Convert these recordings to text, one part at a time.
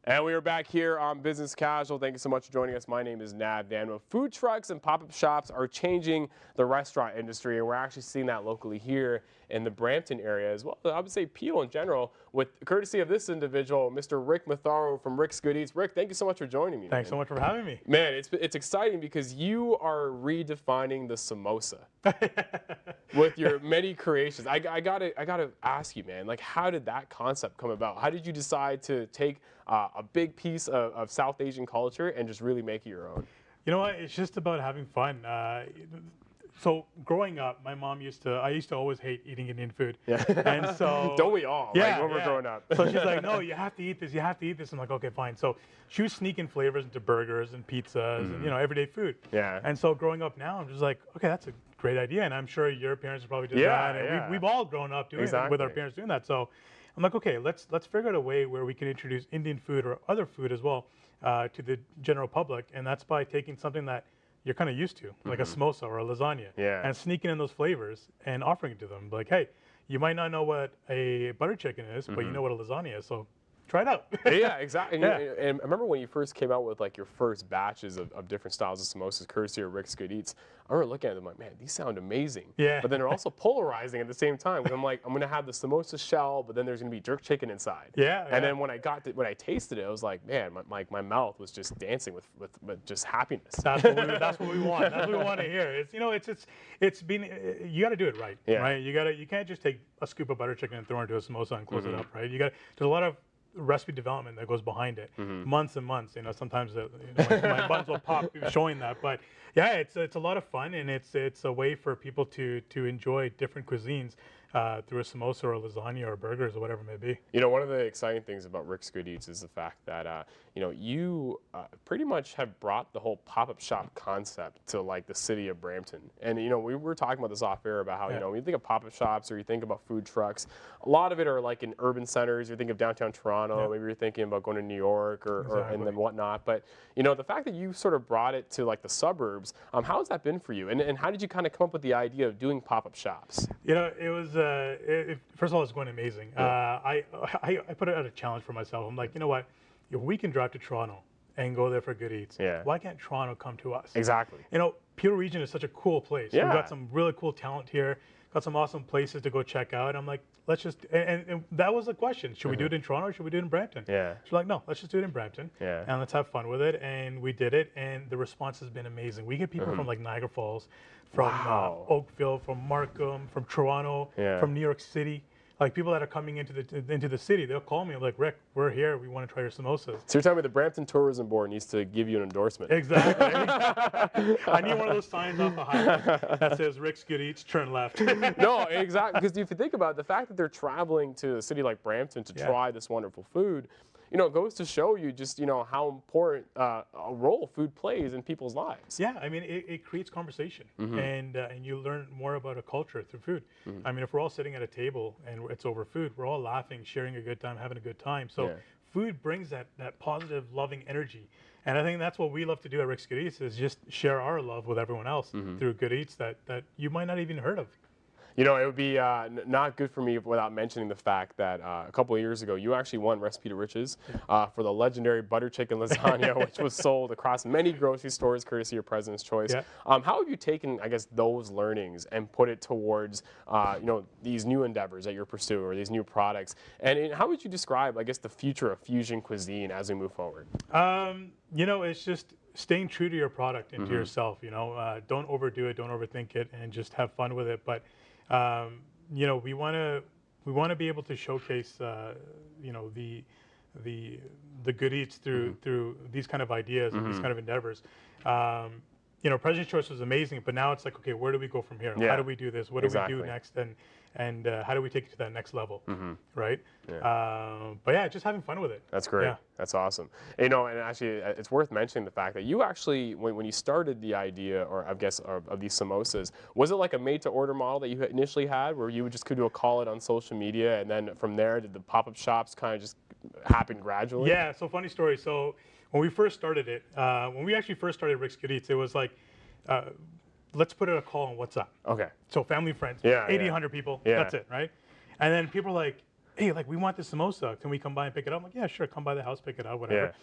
And we are back here on Business Casual. Thank you so much for joining us. My name is Nav Nanwa. Food trucks and pop-up shops are changing the restaurant industry, and we're actually seeing that locally here in the Brampton area as well. I would say Peel in general, with courtesy of this individual, Mr. Rick Matharu from Rick's Good Eats. Rick, thank you so much for joining me. Thanks so much for having me. Man, it's exciting because you are redefining the samosa with your many creations. I gotta ask you, man, like, how did that concept come about? How did you decide to take a big piece of South Asian culture and just really make it your own? You know what? It's just about having fun. So growing up, my mom I used to always hate eating Indian food. Yeah. And so. Don't we all? Yeah, like when we're growing up. So she's like, no, you have to eat this. You have to eat this. I'm like, okay, fine. So she was sneaking flavors into burgers and pizzas and, everyday food. Yeah. And so growing up now, I'm just like, okay, that's a great idea. And I'm sure your parents probably did that. And we've all grown up doing it with our parents doing that. So I'm like, okay, let's figure out a way where we can introduce Indian food or other food as well to the general public. And that's by taking something that you're kind of used to, like a samosa or a lasagna, and sneaking in those flavors and offering it to them. Like, hey, you might not know what a butter chicken is, but you know what a lasagna is, so try it out. Yeah, exactly. And I remember when you first came out with like your first batches of different styles of samosas, courtesy of Rick's Good Eats. I remember looking at them like, man, these sound amazing. Yeah. But then they're also polarizing at the same time. Because I'm like, I'm gonna have the samosa shell, but then there's gonna be jerk chicken inside. Yeah. And then when I tasted it, I was like, man, my mouth was just dancing with just happiness. That's what we want. That's what we want to hear. It's been you got to do it right. Yeah. Right. You can't just take a scoop of butter chicken and throw it into a samosa and close it up. Right. There's a lot of recipe development that goes behind it, months and months. Sometimes my buns will pop showing that, but yeah, it's a lot of fun, and it's a way for people to enjoy different cuisines through a samosa or a lasagna or burgers or whatever it may be. One of the exciting things about Rick's Good Eats is the fact that you pretty much have brought the whole pop-up shop concept to like the city of Brampton. And we were talking about this off air about how when you think of pop-up shops or you think about food trucks, a lot of it are like in urban centers. You think of downtown Toronto, maybe you're thinking about going to New York or and then whatnot. But the fact that you sort of brought it to like the suburbs, how has that been for you? And how did you kind of come up with the idea of doing pop-up shops? It was first of all, it's going amazing. I put it as a challenge for myself. I'm like, you know what? If we can drive to Toronto and go there for Good Eats, why can't Toronto come to us? Exactly. Peel Region is such a cool place. Yeah. We've got some really cool talent here. Got some awesome places to go check out. I'm like, let's just, and that was the question. Should we do it in Toronto or should we do it in Brampton? Yeah. She's like, no, let's just do it in Brampton. Yeah. And let's have fun with it. And we did it, and the response has been amazing. We get people from like Niagara Falls, from Oakville, from Markham, from Toronto, from New York City. Like people that are coming into the city, they'll call me. I'm like, Rick, we're here. We want to try your samosas. So you're telling me the Brampton Tourism Board needs to give you an endorsement? Exactly. I need one of those signs off the highway that says Rick's Good Eats, turn left. No, exactly. Because if you think about it, the fact that they're traveling to a city like Brampton to try this wonderful food, it goes to show you just, how important a role food plays in people's lives. Yeah, I mean, it creates conversation, and you learn more about a culture through food. I mean, if we're all sitting at a table and it's over food, we're all laughing, sharing a good time, having a good time. So food brings that positive, loving energy. And I think that's what we love to do at Rick's Good Eats, is just share our love with everyone else through Good Eats that you might not even heard of. It would be not good for me without mentioning the fact that a couple of years ago, you actually won Recipe to Riches for the legendary butter chicken lasagna, which was sold across many grocery stores, courtesy of President's Choice. Yeah. How have you taken, I guess, those learnings and put it towards, these new endeavors that you're pursuing or these new products? And how would you describe, I guess, the future of fusion cuisine as we move forward? It's just staying true to your product and to yourself. Don't overdo it, don't overthink it, and just have fun with it. But we want to be able to showcase the Good Eats through these kind of ideas and these kind of endeavors. President's Choice was amazing, but now it's like, okay, where do we go from here? How do we do this? What do we do next? And how do we take it to that next level, right? Yeah. But yeah, just having fun with it. That's great. Yeah. That's awesome. And actually, it's worth mentioning the fact that you actually, when you started the idea, or I guess, of these samosas, was it like a made-to-order model that you initially had, where you would just do a call it on social media, and then from there, did the pop-up shops kind of just happen gradually? Yeah. So funny story. So when we first started it, when we actually first started Rick's Good Eats, it was like, let's put it a call on WhatsApp. Okay. So family, friends, 80, 100 people, that's it, right? And then people are like, hey, like we want this samosa. Can we come by and pick it up? I'm like, yeah, sure. Come by the house, pick it up, whatever.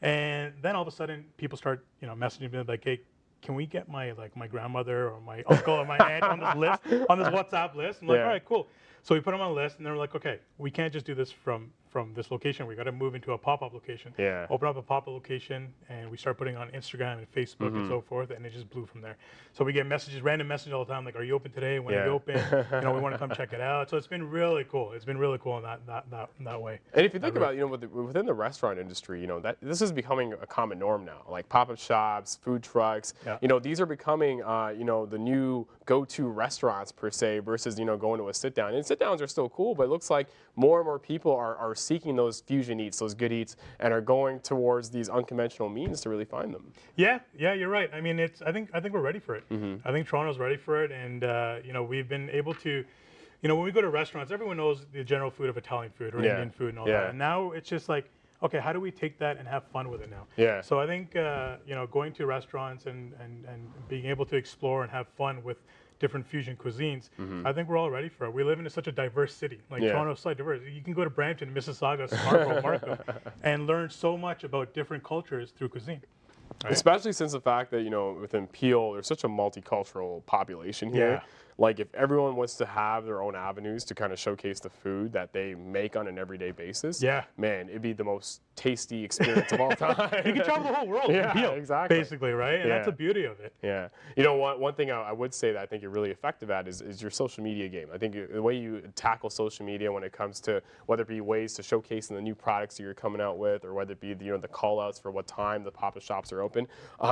Yeah. And then all of a sudden, people start, messaging me like, hey, can we get my grandmother or my uncle or my aunt on this list, on this WhatsApp list? I'm like, all right, cool. So we put them on a list, and they're like, okay, we can't just do this from this location. We got to move into a pop-up location. Yeah. Open up a pop-up location, and we start putting on Instagram and Facebook and so forth, and it just blew from there. So we get messages, random messages all the time, like, are you open today? When are you open? We want to come check it out. So it's been really cool. It's been really cool in that way. And if you think about, within the restaurant industry, that this is becoming a common norm now. Like pop-up shops, food trucks, these are becoming, the new go-to restaurants per se versus, going to a sit-down. And sit-downs are still cool, but it looks like more and more people are seeking those fusion eats, those good eats, and are going towards these unconventional means to really find them. Yeah, you're right. I mean, I think we're ready for it. I think Toronto's ready for it, and we've been able to, when we go to restaurants, everyone knows the general food of Italian food or Indian food and all that. And now it's just like, okay, how do we take that and have fun with it now? Yeah. So I think going to restaurants and being able to explore and have fun with different fusion cuisines, I think we're all ready for it. We live in such a diverse city. Like Toronto's so diverse. You can go to Brampton, Mississauga, Scarborough, Markham, and learn so much about different cultures through cuisine. Right? Especially since the fact that, within Peel, there's such a multicultural population here. Yeah. Like if everyone was to have their own avenues to kind of showcase the food that they make on an everyday basis, man, it'd be the most tasty experience of all time. You can travel the whole world in Peel, exactly. Basically, right? And that's the beauty of it. Yeah. One thing I would say that I think you're really effective at is your social media game. I think the way you tackle social media when it comes to whether it be ways to showcasing the new products that you're coming out with, or whether it be the call outs for what time the pop-up shops are open,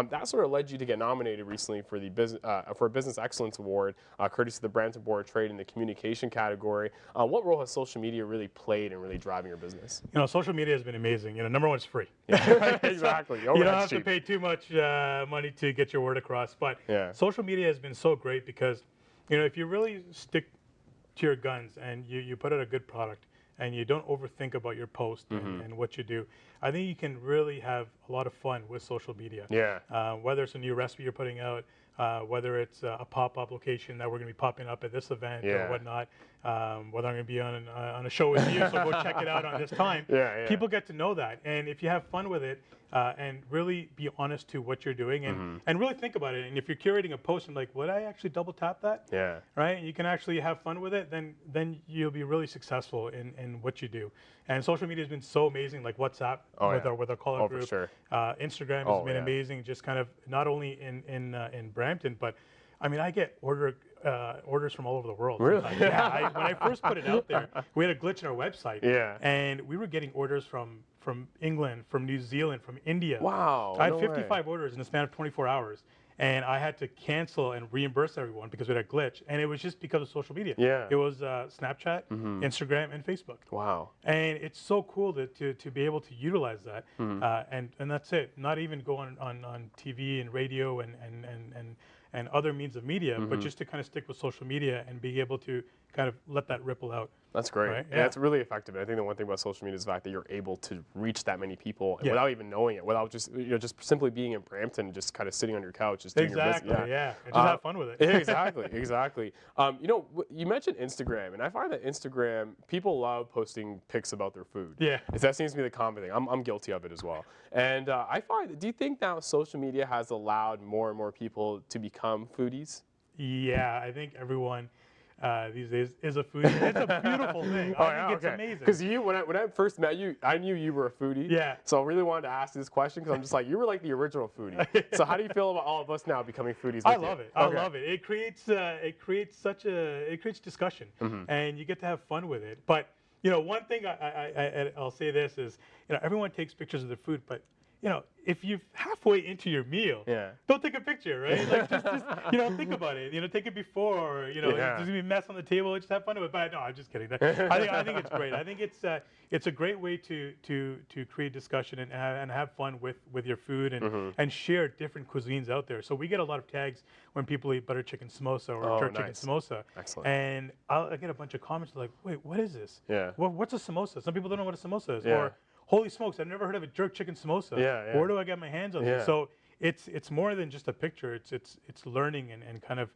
that sort of led you to get nominated recently for the Business Excellence Award, courtesy of the Brampton Board of Trade in the communication category. What role has social media really played in really driving your business? Social media has been amazing. Number one, it's free. Yeah. Exactly. So you don't have to pay too much money to get your word across. But social media has been so great because, if you really stick to your guns and you put out a good product and you don't overthink about your post and what you do, I think you can really have a lot of fun with social media. Yeah. Whether it's a new recipe you're putting out, whether it's a pop-up location that we're going to be popping up at this event or whatnot, whether I'm going to be on a show with you, so go check it out on this time. People get to know that. And if you have fun with it and really be honest to what you're doing and really think about it. And if you're curating a post and like, would I actually double tap that? Yeah. Right? You can actually have fun with it, then you'll be really successful in what you do. And social media has been so amazing, like WhatsApp with our call-out group. For sure. Instagram has been amazing, just kind of not only in Brampton, but I mean, I get orders from all over the world. Really? Yeah. When I first put it out there, we had a glitch in our website. Yeah. And we were getting orders from England, from New Zealand, from India. Wow. I had 55 orders in the span of 24 hours. And I had to cancel and reimburse everyone because we had a glitch. And it was just because of social media. Yeah. It was Snapchat, Instagram, and Facebook. Wow. And it's so cool to be able to utilize that. And that's it. Not even go on TV and radio and other means of media, but just to kind of stick with social media and be able to kind of let that ripple out. That's great. Right? Yeah, it's really effective. And I think the one thing about social media is the fact that you're able to reach that many people without even knowing it, without just just simply being in Brampton, just kind of sitting on your couch, just doing your business. Yeah. And just have fun with it. Exactly. You mentioned Instagram, and I find that Instagram, people love posting pics about their food. Yeah. That seems to be the common thing. I'm guilty of it as well. And I find, do you think now social media has allowed more and more people to become foodies? Yeah, I think everyone these days is a foodie. It's a beautiful thing. I think it's amazing. Because when I first met you, I knew you were a foodie. Yeah. So I really wanted to ask this question because I'm just like, you were like the original foodie. So how do you feel about all of us now becoming foodies? I love it. I love it. It creates discussion, and you get to have fun with it. But one thing I'll say this is, everyone takes pictures of their food, but if you're halfway into your meal, don't take a picture, right? Like just think about it. Take it before, there's gonna be a mess on the table. Just have fun with it. But no, I'm just kidding. I think it's great. I think it's a great way to create discussion and have fun with your food and share different cuisines out there. So we get a lot of tags when people eat butter chicken samosa or jerk chicken samosa. Excellent. And I get a bunch of comments like, wait, what is this? Yeah. What's a samosa? Some people don't know what a samosa is. Yeah. Or holy smokes, I've never heard of a jerk chicken samosa. Yeah. Where do I get my hands on this? So it's more than just a picture. It's learning and kind of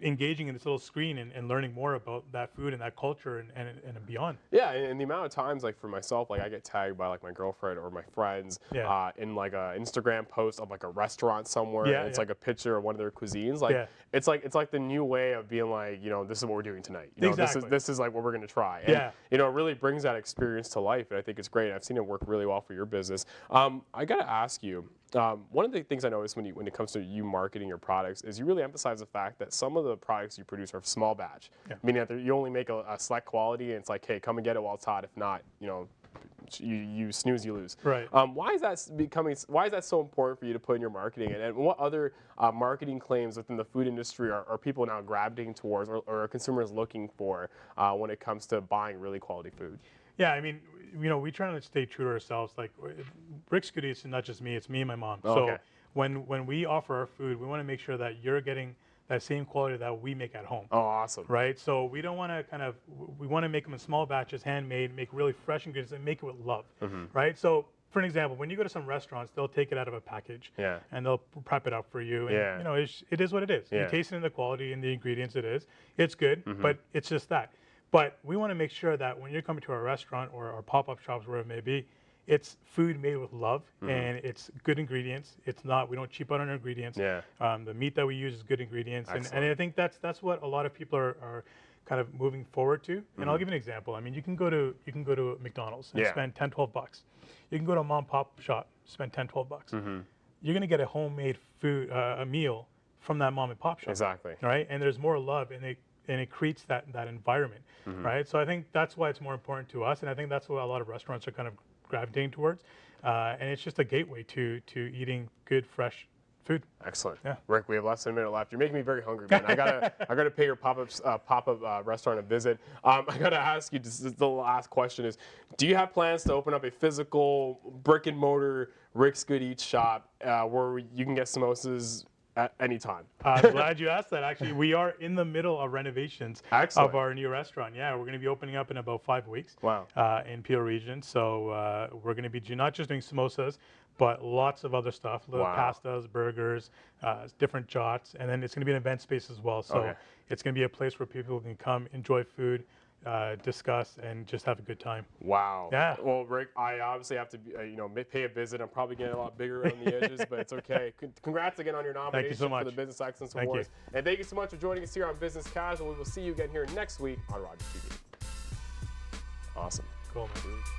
engaging in this little screen and learning more about that food and that culture and beyond. Yeah, and the amount of times, like for myself, like I get tagged by like my girlfriend or my friends in like a Instagram post of like a restaurant somewhere. And it's like a picture of one of their cuisines. Like it's like the new way of being like, you know, this is what we're doing tonight. You know, this is like what we're gonna try. And, you know, it really brings that experience to life, and I think it's great. I've seen it work really well for your business. I gotta ask you. One of the things I noticed when it comes to you marketing your products is you really emphasize the fact that some of the products you produce are small batch, meaning that you only make a select quality, and it's like, hey, come and get it while it's hot. If not, you know, you snooze, you lose. Right. Why is that so important for you to put in your marketing? And what other marketing claims within the food industry are people now gravitating towards, or are consumers looking for when it comes to buying really quality food? Yeah, I mean, you know, we try to stay true to ourselves. Like, Rick's Good Eats is not just me; it's me and my mom. So when we offer our food, we want to make sure that you're getting that same quality that we make at home. Oh, awesome! Right. So we don't want to we want to make them in small batches, handmade, make really fresh ingredients, and make it with love. Right. So, for an example, when you go to some restaurants, they'll take it out of a package, and they'll prep it up for you. And, you know, it is what it is. You taste it in the quality and the ingredients. It's good, but it's just that. But we want to make sure that when you're coming to our restaurant or our pop-up shops, wherever it may be, it's food made with love and it's good ingredients. It's not, we don't cheap out on our ingredients. The meat that we use is good ingredients. And I think that's what a lot of people are kind of moving forward to. And I'll give you an example. I mean, you can go to McDonald's and spend $10, $12. You can go to a mom pop shop, spend $10, $12. You're going to get a homemade food, a meal from that mom and pop shop. Exactly. Right? And there's more love, and it creates that environment, right? So I think that's why it's more important to us, and I think that's what a lot of restaurants are kind of gravitating towards, and it's just a gateway to eating good, fresh food. Excellent. Yeah. Rick, we have less than a minute left. You're making me very hungry, man. I gotta pay your pop-up restaurant a visit. I gotta ask you, this is the last question is, do you have plans to open up a physical brick and mortar Rick's Good Eats shop where you can get samosas at any time? I'm glad you asked that. Actually, we are in the middle of renovations of our new restaurant. Yeah, we're going to be opening up in about 5 weeks. Wow. In Peel Region. So we're going to be not just doing samosas, but lots of other stuff, little pastas, burgers, different jots, and then it's going to be an event space as well. So it's going to be a place where people can come, enjoy food, discuss, and just have a good time. Wow. Yeah. Well, Rick, I obviously have to, pay a visit. I'm probably getting a lot bigger around the edges, but it's okay. Congrats again on your nomination for the Business Excellence Awards. And thank you so much for joining us here on Business Casual. We will see you again here next week on Rogers TV. Awesome. Cool, man.